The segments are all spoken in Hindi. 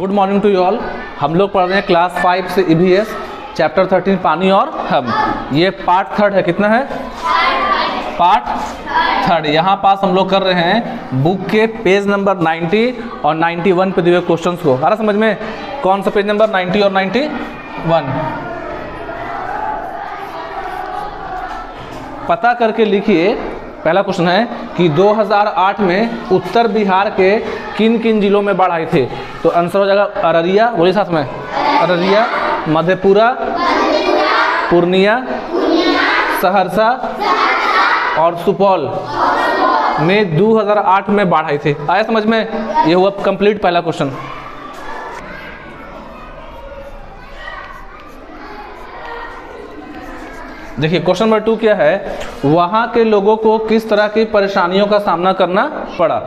Good morning to you all. हम लोग पढ़ रहे हैं क्लास 5 से EVS चैप्टर 13 पानी और हम। ये पार्ट थर्ड है। कितना है? Part third. यहाँ पास हम लोग कर रहे हैं बुक के पेज नंबर 90 और 91 पे दिए हुए क्वेश्चंस को। आ रहा समझ में? कौन सा पेज नंबर 90 और 91? पता करके लिखिए। पहला क्वेश्चन है कि 2008 में उत्तर बिहार के किन किन जिलों में बाढ़ आई थी? तो आंसर हो जाएगा अररिया। बोलिए साथ में, अररिया, मधेपुरा, पूर्णिया, सहरसा और सुपौल में 2008 में बाढ़ आई थी। आया समझ में? ये हुआ कंप्लीट पहला क्वेश्चन। देखिए क्वेश्चन नंबर 2 क्या है? वहाँ के लोगों को किस तरह की परेशानियों का सामना करना पड़ा?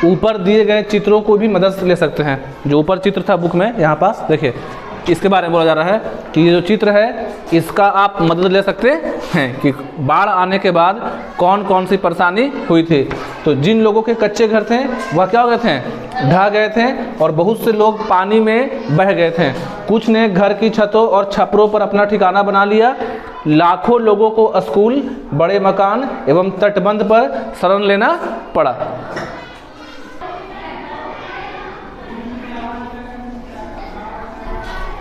ऊपर दिए गए चित्रों को भी मदद ले सकते हैं। जो ऊपर चित्र था बुक में, यहाँ पास देखिए, इसके बारे में बोला जा रहा है कि ये जो चित्र है इसका आप मदद ले सकते हैं कि बाढ़ आने के बाद कौन कौन सी परेशानी हुई थी। तो जिन लोगों के कच्चे घर थे वह क्या हो गए थे? ढह गए थे और बहुत से लोग पानी में बह गए थे। कुछ ने घर की छतों और छपरों पर अपना ठिकाना बना लिया। लाखों लोगों को स्कूल, बड़े मकान एवं तटबंध पर शरण लेना पड़ा।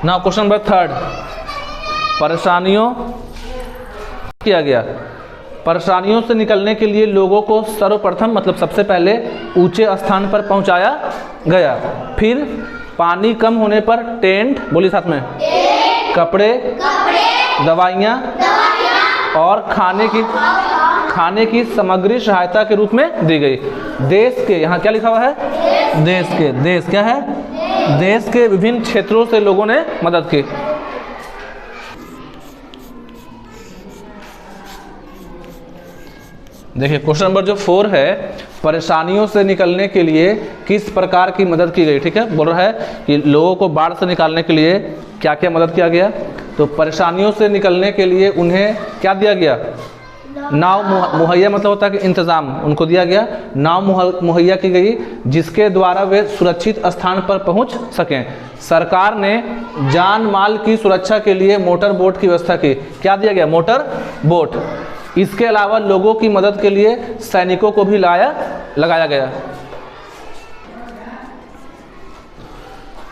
नाउ क्वेश्चन नंबर 3, परेशानियों किया गया। परेशानियों से निकलने के लिए लोगों को सर्वप्रथम मतलब सबसे पहले ऊंचे स्थान पर पहुंचाया गया। फिर पानी कम होने पर टेंट, बोलिए साथ में, कपड़े, दवाइयाँ और खाने की सामग्री सहायता के रूप में दी गई। देश के, यहाँ क्या लिखा हुआ है? देश क्या है? देश के विभिन्न क्षेत्रों से लोगों ने मदद की। देखिए क्वेश्चन नंबर जो 4 है, परेशानियों से निकलने के लिए किस प्रकार की मदद की गई? ठीक है, बोल रहा है कि लोगों को बाढ़ से निकालने के लिए क्या क्या मदद किया गया। तो परेशानियों से निकलने के लिए उन्हें क्या दिया गया? नाव मुहैया, मतलब होता है कि इंतज़ाम उनको दिया गया। नाव मुहैया की गई जिसके द्वारा वे सुरक्षित स्थान पर पहुंच सकें। सरकार ने जान माल की सुरक्षा के लिए मोटर बोट की व्यवस्था की। क्या दिया गया? Motor boat. इसके अलावा लोगों की मदद के लिए सैनिकों को भी लगाया गया।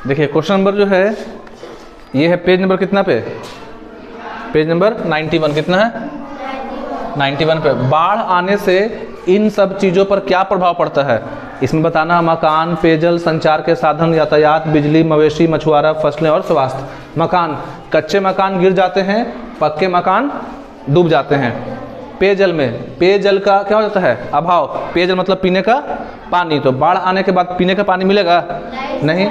देखिए क्वेश्चन नंबर जो है ये है पेज नंबर कितना पे? Page number 91। कितना है? 91 पे। बाढ़ आने से इन सब चीज़ों पर क्या प्रभाव पड़ता है? इसमें बताना मकान, पेयजल, संचार के साधन, यातायात, बिजली, मवेशी, मछुआरा, फसलें और स्वास्थ्य। मकान, कच्चे मकान गिर जाते हैं, पक्के मकान डूब जाते हैं। पेयजल में, पेयजल का क्या हो जाता है? अभाव। पेयजल मतलब पीने का पानी। तो बाढ़ आने के बाद पीने का पानी मिलेगा नहीं,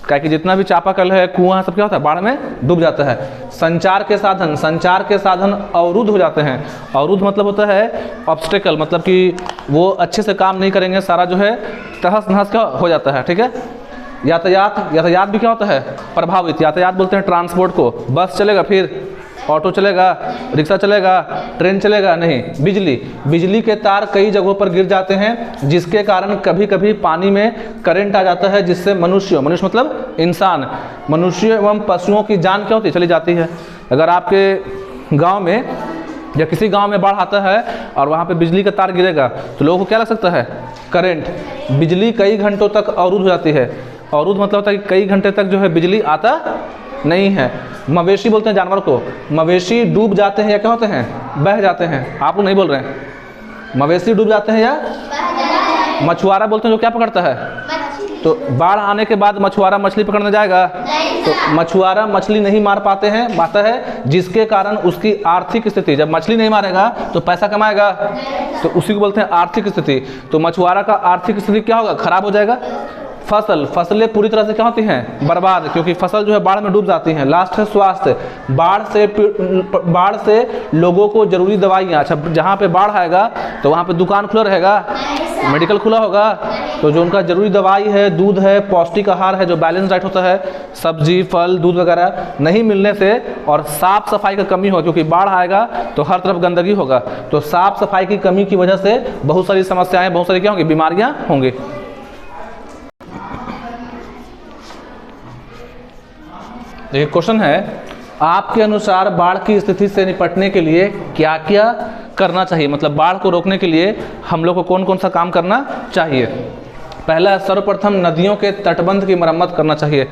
क्या कि जितना भी चापाकल है, कुआं, सब क्या होता है? बाढ़ में डूब जाता है। संचार के साधन अवरुद्ध हो जाते हैं। अवरुद्ध मतलब होता है ऑब्स्टेकल, मतलब कि वो अच्छे से काम नहीं करेंगे, सारा जो है तहस नहस का हो जाता है। ठीक है। यातायात भी क्या होता है? प्रभावित। यातायात बोलते हैं ट्रांसपोर्ट को। बस चलेगा, फिर ऑटो चलेगा, रिक्शा चलेगा, ट्रेन चलेगा नहीं। बिजली के तार कई जगहों पर गिर जाते हैं जिसके कारण कभी कभी पानी में करंट आ जाता है, जिससे मनुष्य मतलब इंसान, मनुष्य एवं पशुओं की जान क्या होती है? चली जाती है। अगर आपके गांव में या किसी गांव में बाढ़ आता है और वहां पे बिजली का तार गिरेगा तो लोगों को क्या लग सकता है? करंट। बिजली कई घंटों तक अवरुद्ध हो जाती है। अवरुद्ध मतलब होता है कि कई घंटे तक जो है बिजली आता नहीं है। मवेशी बोलते हैं जानवर को। मवेशी डूब जाते हैं या क्या होते हैं? बह जाते हैं। आप लोग नहीं बोल रहे हैं। मवेशी डूब जाते हैं या मछुआरा बोलते हैं जो क्या पकड़ता है? तो बाढ़ आने के बाद मछुआरा मछली पकड़ने जाएगा तो मछुआरा मछली नहीं मार पाता है, जिसके कारण उसकी आर्थिक स्थिति, जब मछली नहीं मारेगा तो पैसा कमाएगा, तो उसी को बोलते हैं आर्थिक स्थिति। तो मछुआरा का आर्थिक स्थिति क्या होगा? खराब हो जाएगा। फसलें पूरी तरह से क्या होती हैं? बर्बाद, क्योंकि फसल जो है बाढ़ में डूब जाती हैं। लास्ट है स्वास्थ्य। बाढ़ से लोगों को जरूरी दवाइयाँ, अच्छा जहाँ पे बाढ़ आएगा तो वहाँ पे दुकान खुला रहेगा, मेडिकल खुला होगा, तो जो उनका जरूरी दवाई है, दूध है, पौष्टिक आहार है, जो बैलेंस डाइट होता है, सब्जी, फल, दूध वगैरह नहीं मिलने से, और साफ सफाई का कमी होगा, क्योंकि बाढ़ आएगा तो हर तरफ गंदगी होगा, तो साफ सफाई की कमी की वजह से बहुत सारी समस्याएं, बहुत सारी क्या होंगी? बीमारियां होंगी। देखिए क्वेश्चन है, आपके अनुसार बाढ़ की स्थिति से निपटने के लिए क्या क्या करना चाहिए, मतलब बाढ़ को रोकने के लिए हम लोग को कौन कौन सा काम करना चाहिए। पहला, सर्वप्रथम नदियों के तटबंध की मरम्मत करना चाहिए।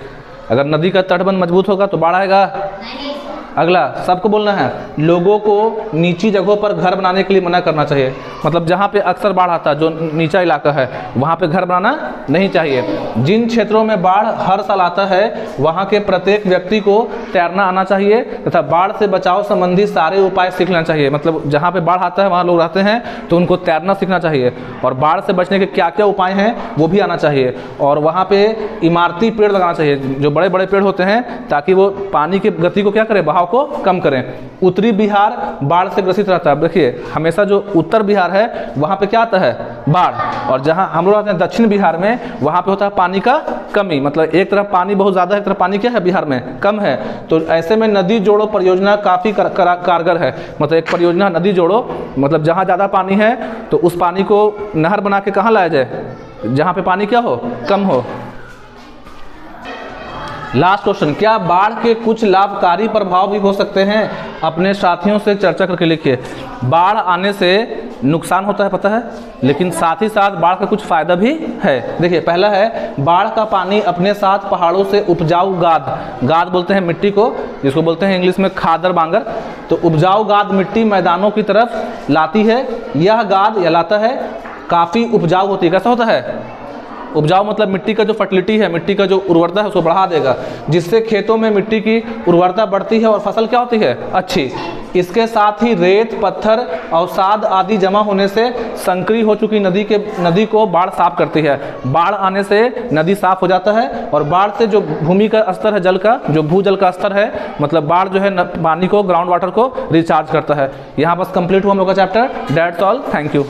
अगर नदी का तटबंध मजबूत होगा तो बाढ़ आएगा नहीं। अगला, सबको बोलना है, लोगों को नीची जगहों पर घर बनाने के लिए मना करना चाहिए। मतलब जहाँ पे अक्सर बाढ़ आता है, जो नीचा इलाका है, वहाँ पे घर बनाना नहीं चाहिए। जिन क्षेत्रों में बाढ़ हर साल आता है वहाँ के प्रत्येक व्यक्ति को तैरना आना चाहिए तथा बाढ़ से बचाव संबंधी सारे उपाय सीखना चाहिए। मतलब जहाँ पे बाढ़ आता है वहाँ लोग रहते हैं तो उनको तैरना सीखना चाहिए, और बाढ़ से बचने के क्या क्या उपाय हैं वो भी आना चाहिए। और वहाँ पे इमारती पेड़ लगाना चाहिए, जो बड़े बड़े पेड़ होते हैं, ताकि वो पानी की गति को क्या करें, बहाव को कम करें। उत्तरी बिहार बाढ़ से ग्रसित रहता है। देखिए हमेशा जो उत्तर बिहार है वहाँ पे क्या आता है, बाढ़, और जहाँ हम लोग रहते हैं दक्षिण बिहार में वहाँ पे होता है पानी का कमी। मतलब एक तरफ पानी बहुत ज़्यादा है, एक तरफ पानी क्या है बिहार में कम है। तो ऐसे में नदी जोड़ो परियोजना काफ़ी कारगर है। मतलब एक परियोजना नदी जोड़ो, मतलब जहाँ ज़्यादा पानी है तो उस पानी को नहर बना के कहाँ लाया जाए, जहाँ पे पानी क्या हो, कम हो। लास्ट क्वेश्चन, क्या बाढ़ के कुछ लाभकारी प्रभाव भी हो सकते हैं? अपने साथियों से चर्चा करके लिखिए। बाढ़ आने से नुकसान होता है पता है, लेकिन साथ ही साथ बाढ़ का कुछ फायदा भी है। देखिए पहला है, बाढ़ का पानी अपने साथ पहाड़ों से उपजाऊ गाद बोलते हैं मिट्टी को, जिसको बोलते हैं इंग्लिश में खादर बांगर, तो उपजाऊ गाद मिट्टी मैदानों की तरफ लाती है। यह गाद या लाता है काफ़ी उपजाऊ होती है। कैसा होता है उपजाऊ, मतलब मिट्टी का जो फर्टिलिटी है, मिट्टी का जो उर्वरता है उसको बढ़ा देगा, जिससे खेतों में मिट्टी की उर्वरता बढ़ती है और फसल क्या होती है, अच्छी। इसके साथ ही रेत, पत्थर, अवसाद आदि जमा होने से संकरी हो चुकी नदी को बाढ़ साफ करती है। बाढ़ आने से नदी साफ हो जाता है, और बाढ़ से जो भूमि का स्तर है, जल का जो भूजल का स्तर है, मतलब बाढ़ जो है पानी को, ग्राउंड वाटर को रिचार्ज करता है। यहाँ बस कंप्लीट हुआ हम लोग का chapter. That's all, thank you.